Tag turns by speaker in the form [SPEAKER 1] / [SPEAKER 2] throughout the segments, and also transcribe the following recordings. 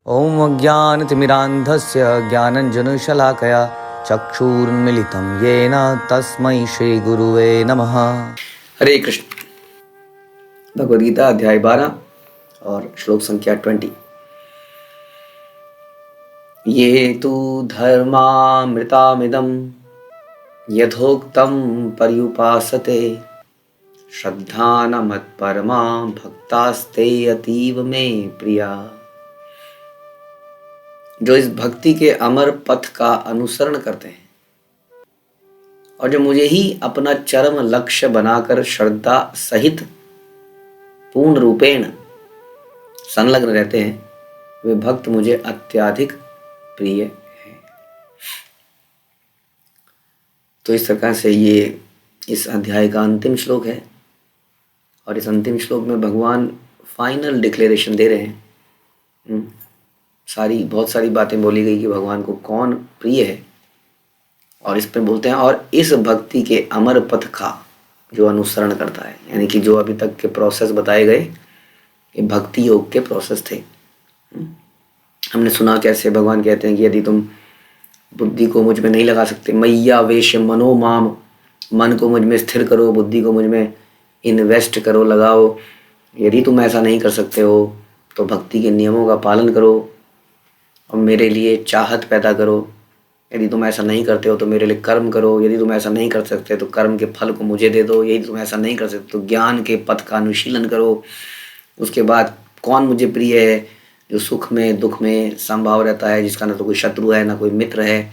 [SPEAKER 1] ॐ अज्ञानतिमिरान्धस्य ज्ञानञ्जनशलाकया चक्षुरुन्मीलितं येन तस्मै श्रीगुरुवे नमः। हरे कृष्ण। भगवद गीता अध्याय 12 और श्लोक संख्या 20। ये तु धर्मामृतामिदं यथोक्तं पर्युपासते श्रद्धा मत्परमा भक्तास्ते अतीव मे प्रिया। जो इस भक्ति के अमर पथ का अनुसरण करते हैं और जो मुझे ही अपना चरम लक्ष्य बनाकर श्रद्धा सहित पूर्ण रूपेण संलग्न रहते हैं, वे भक्त मुझे अत्यधिक प्रिय हैं। तो इस प्रकार से ये इस अध्याय का अंतिम श्लोक है और इस अंतिम श्लोक में भगवान फाइनल डिक्लेरेशन दे रहे हैं। बहुत सारी बातें बोली गई कि भगवान को कौन प्रिय है, और इस पे बोलते हैं और इस भक्ति के अमर पथ का जो अनुसरण करता है, यानी कि जो अभी तक के प्रोसेस बताए गए ये भक्ति योग के प्रोसेस थे। हमने सुना कैसे भगवान कहते हैं कि यदि तुम बुद्धि को मुझ में नहीं लगा सकते, मैया वेश मनो माम, मन को मुझ में स्थिर करो, बुद्धि को मुझ में इन्वेस्ट करो, लगाओ। यदि तुम ऐसा नहीं कर सकते हो तो भक्ति के नियमों का पालन करो और मेरे लिए चाहत पैदा करो। यदि तुम ऐसा नहीं करते हो तो मेरे लिए कर्म करो। यदि तुम ऐसा नहीं कर सकते तो कर्म के फल को मुझे दे दो। यदि तुम ऐसा नहीं कर सकते तो ज्ञान के पथ का अनुशीलन करो। उसके बाद कौन मुझे प्रिय है, जो सुख में दुख में संभाव रहता है, जिसका ना तो कोई शत्रु है ना कोई मित्र है,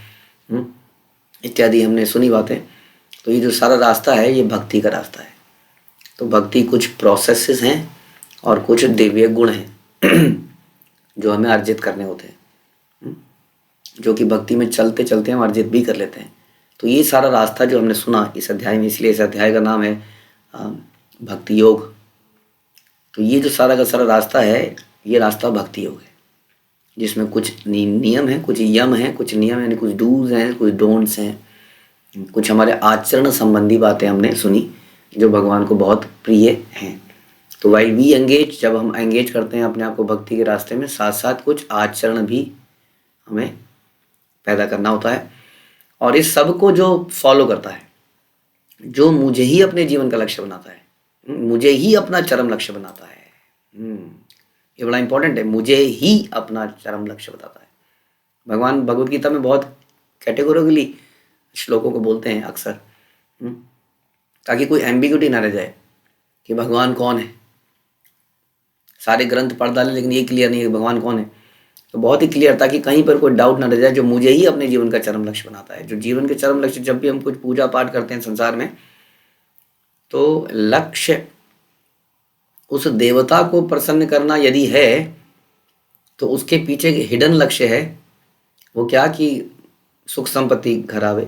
[SPEAKER 1] इत्यादि हमने सुनी बातें। तो ये जो सारा रास्ता है ये भक्ति का रास्ता है। तो भक्ति कुछ प्रोसेसेस हैं और कुछ दिव्य गुण हैं जो हमें अर्जित करने होते हैं, जो कि भक्ति में चलते चलते हम अर्जित भी कर लेते हैं। तो ये सारा रास्ता जो हमने सुना इस अध्याय में, इसलिए इस अध्याय का नाम है भक्ति योग। तो ये जो सारा का सारा रास्ता है ये रास्ता भक्ति योग है, जिसमें कुछ नियम हैं, कुछ यम हैं, कुछ नियम यानी कुछ डूज हैं, कुछ डोंट्स हैं, कुछ हमारे आचरण संबंधी बातें हमने सुनी जो भगवान को बहुत प्रिय हैं। तो वाइल वी एंगेज, जब हम एंगेज करते हैं अपने आप को भक्ति के रास्ते में, साथ साथ कुछ आचरण भी हमें पैदा करना होता है। और इस सब को जो फॉलो करता है, जो मुझे ही अपने जीवन का लक्ष्य बनाता है, मुझे ही अपना चरम लक्ष्य बनाता है, ये बड़ा इंपॉर्टेंट है, मुझे ही अपना चरम लक्ष्य बताता है। भगवान भगवद गीता में बहुत कैटेगोरिकली श्लोकों को बोलते हैं अक्सर, ताकि कोई एम्बिग्यूटी ना रह जाए कि भगवान कौन है। सारे ग्रंथ पढ़ डाले लेकिन ये क्लियर नहीं है भगवान कौन है। तो बहुत ही क्लियर, ताकि कहीं पर कोई डाउट ना रह जाए, जो मुझे ही अपने जीवन का चरम लक्ष्य बनाता है। जो जीवन के चरम लक्ष्य, जब भी हम कुछ पूजा पाठ करते हैं संसार में, तो लक्ष्य उस देवता को प्रसन्न करना यदि है तो उसके पीछे हिडन लक्ष्य है। वो क्या कि सुख संपत्ति घर आवे।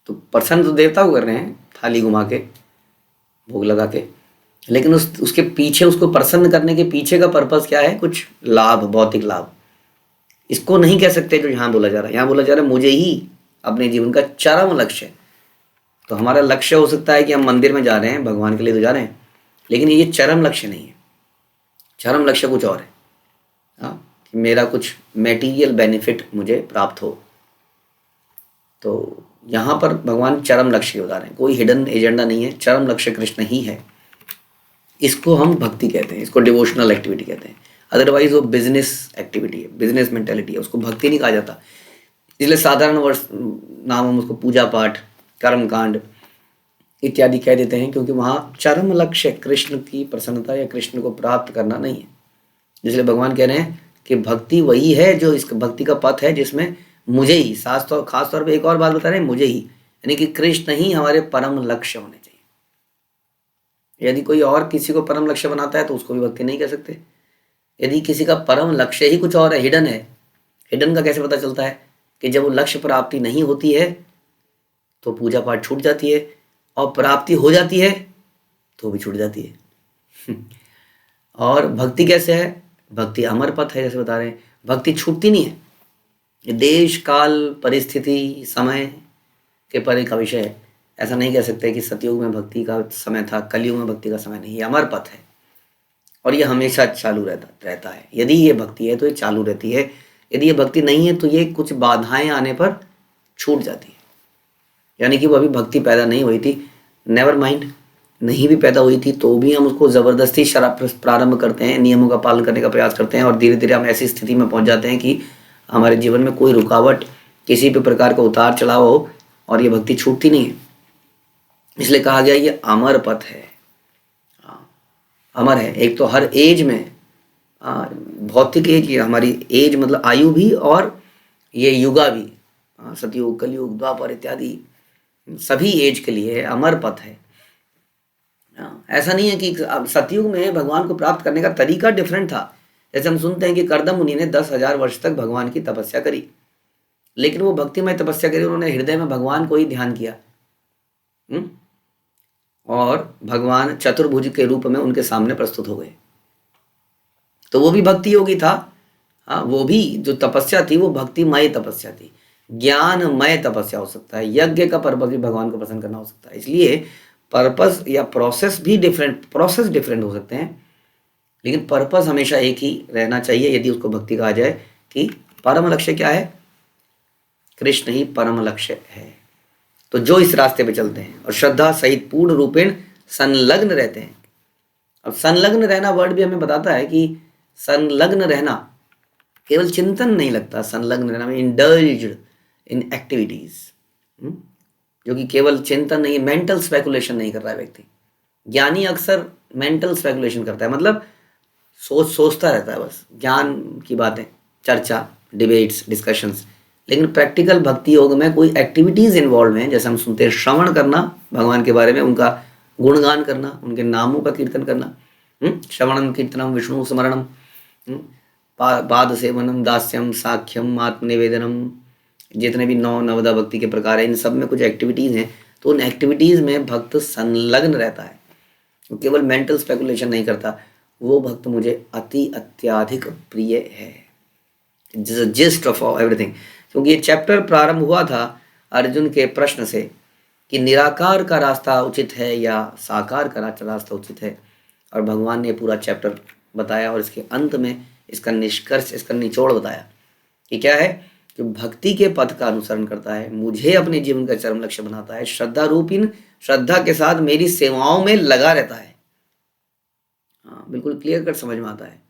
[SPEAKER 1] तो प्रसन्न तो देवता को कर रहे हैं थाली घुमा के, भोग लगा के, लेकिन उसके पीछे, उसको प्रसन्न करने के पीछे का पर्पस क्या है? कुछ लाभ, भौतिक लाभ। इसको नहीं कह सकते जो यहाँ बोला जा रहा है। यहाँ बोला जा रहा है मुझे ही अपने जीवन का चरम लक्ष्य। तो हमारा लक्ष्य हो सकता है कि हम मंदिर में जा रहे हैं, भगवान के लिए तो जा रहे हैं, लेकिन ये चरम लक्ष्य नहीं है। चरम लक्ष्य कुछ और है। कि मेरा कुछ मेटीरियल बेनिफिट मुझे प्राप्त हो। तो यहाँ पर भगवान चरम लक्ष्य बता रहे हैं, कोई हिडन एजेंडा नहीं है, चरम लक्ष्य कृष्ण ही है। इसको हम भक्ति कहते हैं, इसको डिवोशनल एक्टिविटी कहते हैं। अदरवाइज वो बिजनेस एक्टिविटी है, बिजनेस मेंटेलिटी है, उसको भक्ति नहीं कहा जाता। इसलिए साधारण वर्ष नाम हम उसको पूजा पाठ, कर्म कांड इत्यादि कह देते हैं, क्योंकि वहाँ चरम लक्ष्य कृष्ण की प्रसन्नता या कृष्ण को प्राप्त करना नहीं है। इसलिए भगवान कह रहे हैं कि भक्ति वही है जो इस भक्ति का पथ है जिसमें मुझे ही, खास तौर पे एक और बात बता रहे हैं, मुझे ही, यानी कि कृष्ण ही हमारे परम लक्ष्य होने चाहिए। यदि कोई और किसी को परम लक्ष्य बनाता है तो उसको भी भक्ति नहीं कह सकते। यदि किसी का परम लक्ष्य ही कुछ और है, हिडन है, हिडन का कैसे पता चलता है? कि जब वो लक्ष्य प्राप्ति नहीं होती है तो पूजा पाठ छूट जाती है, और प्राप्ति हो जाती है तो भी छूट जाती है। और भक्ति कैसे है? भक्ति अमर पथ है, जैसे बता रहे हैं। भक्ति छूटती नहीं है, ये देश काल परिस्थिति समय के परे का विषय है। ऐसा नहीं कह सकते कि सतयुग में भक्ति का समय था, कलयुग में भक्ति का समय नहीं। ये अमर पथ है। और ये हमेशा चालू रहता है। यदि ये भक्ति है तो ये चालू रहती है, यदि ये भक्ति नहीं है तो ये कुछ बाधाएं आने पर छूट जाती है। यानी कि वो अभी भक्ति पैदा नहीं हुई थी, नेवर माइंड, नहीं भी पैदा हुई थी तो भी हम उसको ज़बरदस्ती प्रारंभ करते हैं, नियमों का पालन करने का प्रयास करते हैं, और धीरे धीरे हम ऐसी स्थिति में पहुंच जाते हैं कि हमारे जीवन में कोई रुकावट, किसी भी प्रकार का उतार चढ़ाव हो और ये भक्ति छूटती नहीं है। इसलिए कहा गया ये अमर पथ है। अमर है, एक तो हर एज में, भौतिक एज, हमारी एज मतलब आयु भी, और ये युगा भी, सतयुग, कलयुग, द्वापर इत्यादि सभी एज के लिए अमर पथ है। ऐसा नहीं है कि अब सतयुग में भगवान को प्राप्त करने का तरीका डिफरेंट था। जैसे हम सुनते हैं कि कर्दम मुनि ने 10,000 वर्ष तक भगवान की तपस्या करी, लेकिन वो भक्तिमय तपस्या करी, उन्होंने हृदय में भगवान को ही ध्यान किया। और भगवान चतुर्भुज के रूप में उनके सामने प्रस्तुत हो गए, तो वो भी भक्ति योगी था। वो भी जो तपस्या थी वो भक्तिमय तपस्या थी, ज्ञानमय तपस्या हो सकता है। यज्ञ का पर्पस भी भगवान को प्रसन्न करना हो सकता है। इसलिए पर्पस या प्रोसेस डिफरेंट हो सकते हैं, लेकिन पर्पस हमेशा एक ही रहना चाहिए यदि उसको भक्ति कहा जाए कि परम लक्ष्य क्या है, कृष्ण ही परम लक्ष्य है। तो जो इस रास्ते पे चलते हैं और श्रद्धा सहित पूर्ण रूपेण संलग्न रहते हैं। अब संलग्न रहना वर्ड भी हमें बताता है कि संलग्न रहना केवल चिंतन नहीं लगता, संलग्न रहना में इंडल्ज्ड इन एक्टिविटीज, जो कि केवल चिंतन नहीं, मेंटल स्पेकुलेशन नहीं कर रहा है व्यक्ति। ज्ञानी अक्सर मेंटल स्पेकुलेशन करता है, मतलब सोचता रहता है बस ज्ञान की बातें, चर्चा, डिबेट्स, डिस्कशंस। लेकिन प्रैक्टिकल भक्ति योग में कोई एक्टिविटीज इन्वॉल्व हैं, जैसे हम सुनते हैं श्रवण करना भगवान के बारे में, उनका गुणगान करना, उनके नामों का कीर्तन करना, श्रवणम कीर्तनम विष्णु स्मरणम, पाद सेवनम, दास्यम, साख्यम, आत्मनिवेदनम, जितने भी नवदा भक्ति के प्रकार हैं, इन सब में कुछ एक्टिविटीज़ हैं। तो उन एक्टिविटीज़ में भक्त संलग्न रहता है, वो केवल मेंटल स्पेकुलेशन नहीं करता। वो भक्त मुझे अत्यधिक प्रिय है, जिस्ट ऑफ एवरीथिंग। क्योंकि ये चैप्टर प्रारंभ हुआ था अर्जुन के प्रश्न से कि निराकार का रास्ता उचित है या साकार का रास्ता उचित है, और भगवान ने पूरा चैप्टर बताया, और इसके अंत में इसका निष्कर्ष, इसका निचोड़ बताया कि क्या है, जो भक्ति के पथ का अनुसरण करता है, मुझे अपने जीवन का चरम लक्ष्य बनाता है, श्रद्धा रूपीन श्रद्धा के साथ मेरी सेवाओं में लगा रहता है। बिल्कुल क्लियर कट समझ में आता है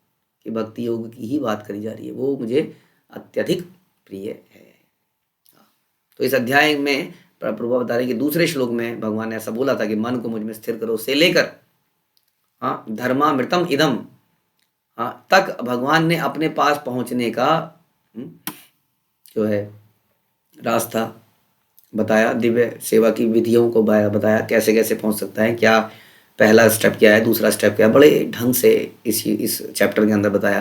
[SPEAKER 1] कि भक्ति योग की ही बात करी जा रही है, वो मुझे अत्यधिक प्रिय है। तो इस अध्याय में प्रभु बता रहे कि दूसरे श्लोक में भगवान ने ऐसा बोला था कि मन को मुझ में स्थिर करो से लेकर धर्मामृतम इदम तक भगवान ने अपने पास पहुंचने का जो है रास्ता बताया, दिव्य सेवा की विधियों को बताया, कैसे कैसे पहुंच सकता है, क्या पहला स्टेप क्या है, दूसरा स्टेप क्या है, बड़े ढंग से इस चैप्टर के अंदर बताया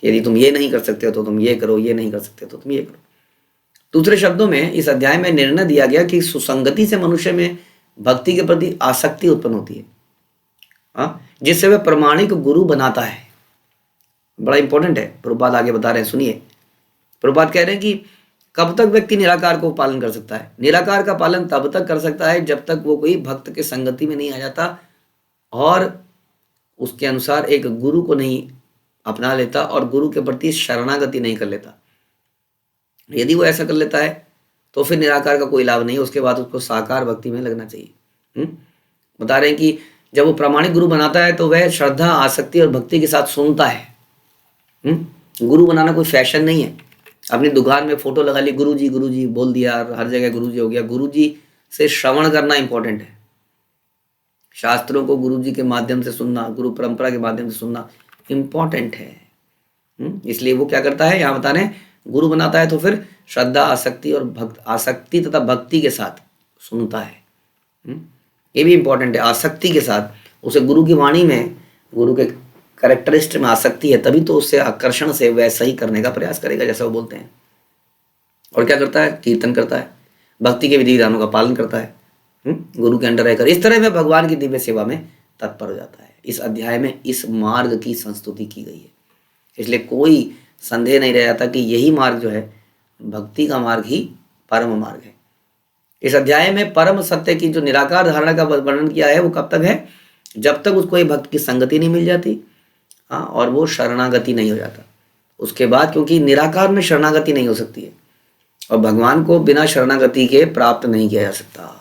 [SPEAKER 1] कि यदि तुम ये नहीं कर सकते हो तो तुम ये करो, ये नहीं कर सकते तो तुम ये करो। दूसरे शब्दों में इस अध्याय में निर्णय दिया गया कि सुसंगति से मनुष्य में भक्ति के प्रति आसक्ति उत्पन्न होती है, जिससे वह प्रमाणिक गुरु बनाता है। बड़ा इंपॉर्टेंट है, प्रभुपाद आगे बता रहे हैं, सुनिए। प्रभुपाद कह रहे हैं कि कब तक व्यक्ति निराकार को पालन कर सकता है। निराकार का पालन तब तक कर सकता है जब तक वो कोई भक्त के संगति में नहीं आ जाता और उसके अनुसार एक गुरु को नहीं अपना लेता और गुरु के प्रति शरणागति नहीं कर लेता। यदि वो ऐसा कर लेता है तो फिर निराकार का कोई लाभ नहीं, उसके बाद उसको साकार भक्ति में लगना चाहिए। बता रहे हैं कि जब वो प्रामाणिक गुरु बनाता है तो वह श्रद्धा, आसक्ति और भक्ति के साथ सुनता है। गुरु बनाना कोई फैशन नहीं है, अपनी दुकान में फोटो लगा ली, गुरुजी गुरुजी बोल दिया, हर जगह गुरुजी हो गया। गुरुजी से श्रवण करना इंपॉर्टेंट है, शास्त्रों को गुरुजी के माध्यम से सुनना, गुरु परंपरा के माध्यम से सुनना इंपॉर्टेंट है। इसलिए वो क्या करता है, यहाँ बता रहे हैं, गुरु बनाता है तो फिर श्रद्धा, आसक्ति और आसक्ति तथा भक्ति के साथ सुनता है। ये भी इंपॉर्टेंट है, आसक्ति के साथ। उसे गुरु की वाणी में, गुरु के कैरेक्टरिस्टिक में आसक्ति है, तभी तो उससे आकर्षण से वैसा ही करने का प्रयास करेगा जैसा वो बोलते हैं। और क्या करता है, कीर्तन करता है, भक्ति के विधि विधानों का पालन करता है, गुरु के अंडर रहकर। इस तरह में भगवान की दिव्य सेवा में तत्पर हो जाता है। इस अध्याय में इस मार्ग की संस्तुति की गई है, इसलिए कोई संदेह नहीं रह जाता कि यही मार्ग जो है भक्ति का मार्ग ही परम मार्ग है। इस अध्याय में परम सत्य की जो निराकार धारणा का वर्णन किया है वो कब तक है, जब तक उसको एक भक्त की संगति नहीं मिल जाती, हाँ, और वो शरणागति नहीं हो जाता उसके बाद, क्योंकि निराकार में शरणागति नहीं हो सकती है और भगवान को बिना शरणागति के प्राप्त नहीं किया जा सकता।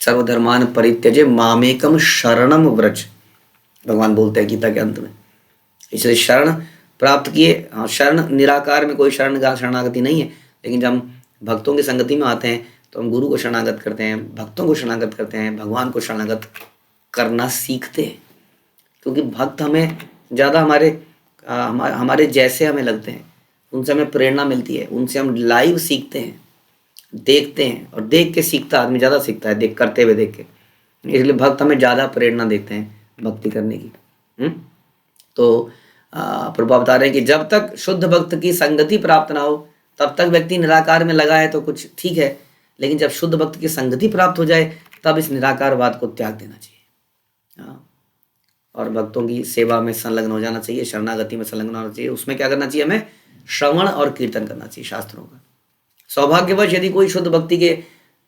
[SPEAKER 1] सर्वधर्मान परित्यज्य मामेकम शरणम व्रज, भगवान बोलते हैं गीता के अंत में। इसलिए शरण प्राप्त किए। हाँ, शरण निराकार में कोई शरणागति नहीं है, लेकिन जब हम भक्तों की संगति में आते हैं तो हम गुरु को शरणागत करते हैं, भक्तों को शरणागत करते हैं, भगवान को शरणागत करना सीखते हैं। क्योंकि भक्त हमें ज़्यादा हमारे जैसे हमें लगते हैं, उनसे हमें प्रेरणा मिलती है, उनसे हम लाइव सीखते हैं, देखते हैं, और देख के सीखता आदमी ज़्यादा सीखता है देख करते हुए देख के। इसलिए भक्त हमें ज़्यादा प्रेरणा देते हैं भक्ति करने की। तो प्रभुपाद बता रहे हैं कि जब तक शुद्ध भक्त की संगति प्राप्त ना हो तब तक व्यक्ति निराकार में लगा है तो कुछ ठीक है, लेकिन जब शुद्ध भक्त की संगति प्राप्त हो जाए तब इस निराकारवाद को त्याग देना चाहिए। हाँ, और भक्तों की सेवा में संलग्न हो जाना चाहिए, शरणागति में संलग्न होना चाहिए। उसमें क्या करना चाहिए? हमें श्रवण और कीर्तन करना चाहिए शास्त्रों का। सौभाग्यवश यदि कोई शुद्ध भक्ति के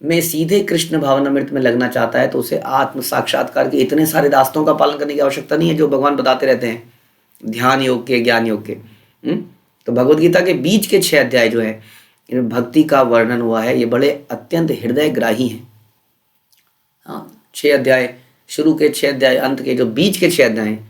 [SPEAKER 1] में सीधे कृष्ण भावनामृत में लगना चाहता है तो उसे आत्म साक्षात्कार के इतने सारे रास्तों का पालन करने की आवश्यकता नहीं है जो भगवान बताते रहते हैं, ध्यान योग के, ज्ञान योग के। तो भगवद गीता के बीच के 6 अध्याय जो है इनमें भक्ति का वर्णन हुआ है, ये बड़े अत्यंत हृदयग्राही हैं। हाँ, 6 अध्याय, शुरू के 6 अध्याय, अंत के जो बीच के 6 अध्याय हैं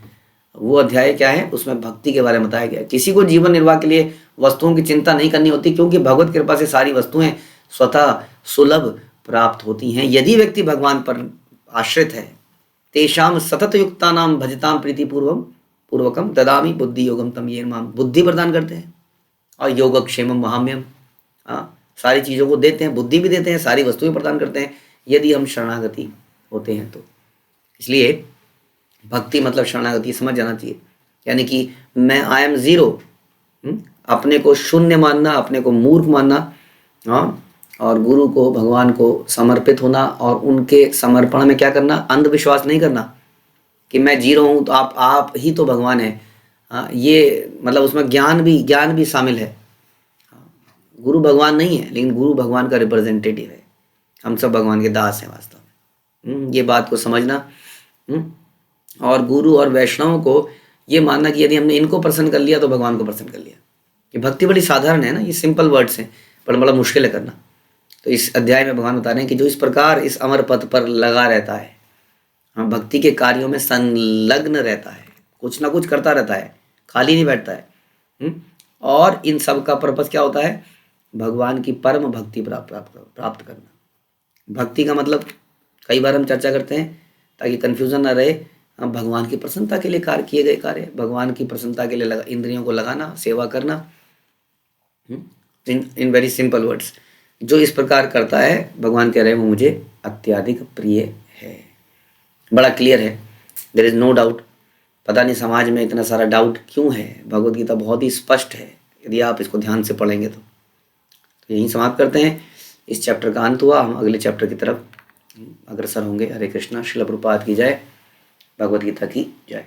[SPEAKER 1] वो अध्याय क्या है? उसमें भक्ति के बारे में बताया गया है। किसी को जीवन निर्वाह के लिए वस्तुओं की चिंता नहीं करनी होती, क्योंकि भगवत कृपा से सारी वस्तुएं स्वतः सुलभ प्राप्त होती हैं यदि व्यक्ति भगवान पर आश्रित है। तेषाम सतत युक्ता नाम भजताम प्रीति पूर्वकम ददामी बुद्धि योगम तम ये माम, बुद्धि प्रदान करते हैं और योगक्षेमम वहाम्यम। हाँ, सारी चीज़ों को देते हैं, बुद्धि भी देते हैं, सारी वस्तुएं प्रदान करते हैं यदि हम शरणागति होते हैं तो। इसलिए भक्ति मतलब शरणागति समझ जाना चाहिए। यानी कि मैं आई एम जीरो, अपने को शून्य मानना, अपने को मूर्ख मानना, हाँ, और गुरु को, भगवान को समर्पित होना और उनके समर्पण में क्या करना? अंधविश्वास नहीं करना कि मैं जीरो हूँ तो आप ही तो भगवान है। हाँ, ये मतलब उसमें ज्ञान भी शामिल है। गुरु भगवान नहीं है, लेकिन गुरु भगवान का रिप्रेजेंटेटिव है। हम सब भगवान के दास हैं वास्तव में। ये बात को समझना। और गुरु और वैष्णवों को ये मानना कि यदि हमने इनको प्रसन्न कर लिया तो भगवान को प्रसन्न कर लिया। ये भक्ति बड़ी साधारण है ना, ये सिंपल वर्ड्स हैं, पर बड़ा मुश्किल है करना। तो इस अध्याय में भगवान बता रहे हैं कि जो इस प्रकार इस अमर पथ पर लगा रहता है, हाँ, भक्ति के कार्यों में संलग्न रहता है, कुछ ना कुछ करता रहता है, खाली नहीं बैठता है। और इन सब का पर्पस क्या होता है? भगवान की परम भक्ति प्राप्त करना। भक्ति का मतलब कई बार हम चर्चा करते हैं ताकि कन्फ्यूजन ना रहे। भगवान की प्रसन्नता के लिए कार्य किए गए कार्य, भगवान की प्रसन्नता के लिए इंद्रियों को लगाना, सेवा करना। इन वेरी सिंपल वर्ड्स, जो इस प्रकार करता है भगवान कह रहे हैं वो मुझे अत्यधिक प्रिय है। बड़ा क्लियर है, देयर इज नो डाउट। पता नहीं समाज में इतना सारा डाउट क्यों है? भगवद गीता बहुत ही स्पष्ट है यदि आप इसको ध्यान से पढ़ेंगे तो। यहीं समाप्त करते हैं। इस चैप्टर का अंत हुआ, हम अगले चैप्टर की तरफ अग्रसर होंगे। हरे कृष्णा। श्रील प्रभुपाद की जय। भगवद गीता की जय।